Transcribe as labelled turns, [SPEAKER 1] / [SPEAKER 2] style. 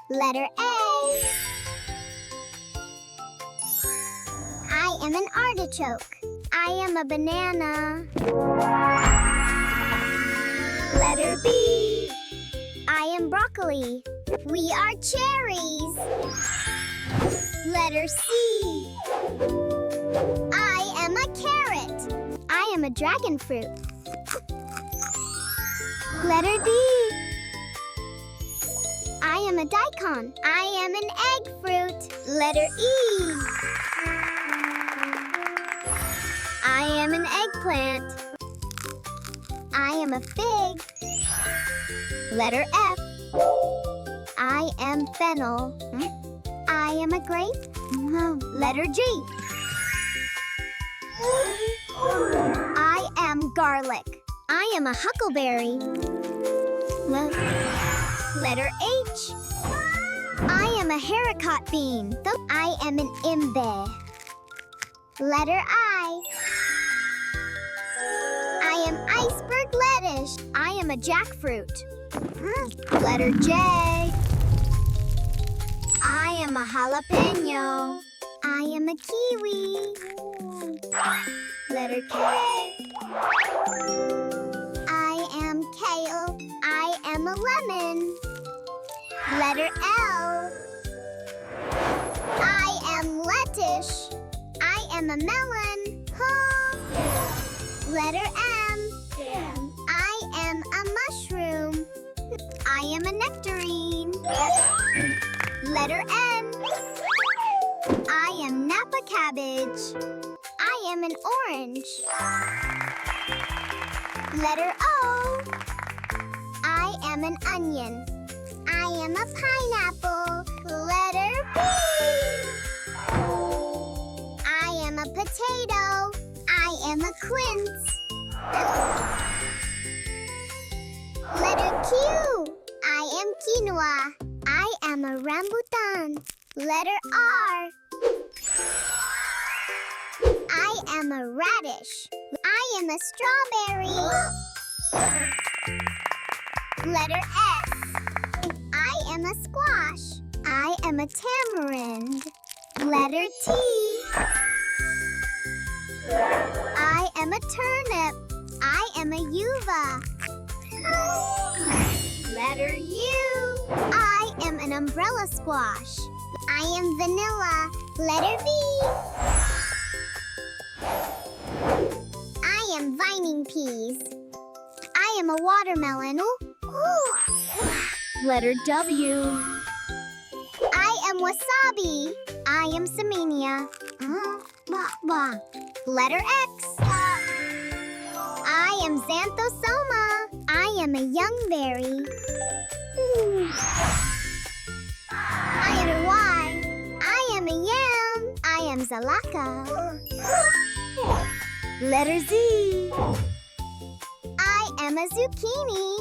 [SPEAKER 1] Letter A. I am an artichoke. I am a banana. Letter B. I am broccoli. We are cherries. Letter C. I am a carrot. I am a dragon fruit. Letter D. I am a daikon. I am an egg fruit. Letter E. I am an eggplant. I am a fig. Letter F. I am fennel. I am a grape. Letter G. I am garlic. I am a huckleberry. Letter H. I am a haricot bean. I am an imbe. Letter I. I am iceberg lettuce. I am a jackfruit. Letter J. I am a jalapeno. I am a kiwi. Letter K. I am kale. I am a lemon. Letter L. I am lettuce. I am a melon. Letter M. I am a mushroom. I am a nectarine. Letter N. I am Napa cabbage. I am an orange. Letter O. I am an onion. I am a pineapple. Letter P. I am a potato. I am a quince. Letter Q. I am quinoa. I am a rambutan. Letter R. I am a radish. I am a strawberry. Letter S. I am a squash. I am a tamarind. Letter T. I am a turnip. I am a uva. Letter U. I am an umbrella squash. I am vanilla. Letter V. I am vining peas. I am a watermelon. Letter W. I am wasabi. I am Semenia. Letter X. I am xanthosoma. I am a youngberry. I am Y. I am a yam. I am Zalaka. Letter Z. I am a zucchini.